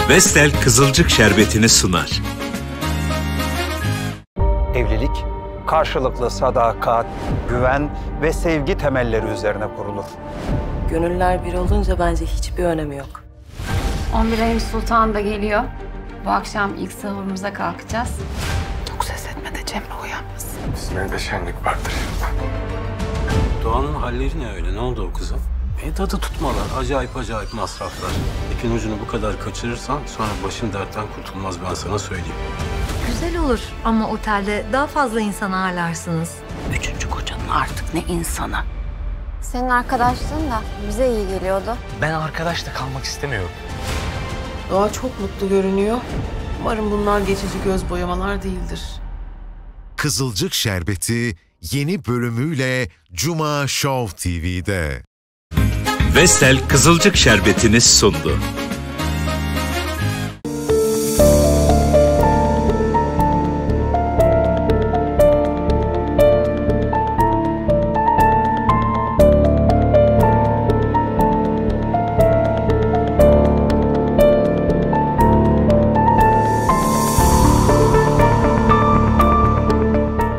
Vestel Kızılcık Şerbeti'ni sunar. Evlilik, karşılıklı sadakat, güven ve sevgi temelleri üzerine kurulur. Gönüller bir olunca bence hiçbir önemi yok. 11 ayın sultan da geliyor. Bu akşam ilk sahurumuza kalkacağız. Çok ses etme de Cemre uyanmasın. Bizim evde şenlik vardır. Doğan'ın halleri ne öyle? Ne oldu o kıza? Tadı tutmalar, acayip masraflar. İpin ucunu bu kadar kaçırırsan sonra başın dertten kurtulmaz, ben sana söyleyeyim. Güzel olur ama otelde daha fazla insan ağırlarsınız. Üçüncü kocanın artık ne insanı. Senin arkadaşlığın da bize iyi geliyordu. Ben arkadaşla kalmak istemiyorum. Doğa çok mutlu görünüyor. Umarım bunlar geçici göz boyamalar değildir. Kızılcık Şerbeti yeni bölümüyle Cuma Show TV'de. Vestel Kızılcık Şerbeti'ni sundu.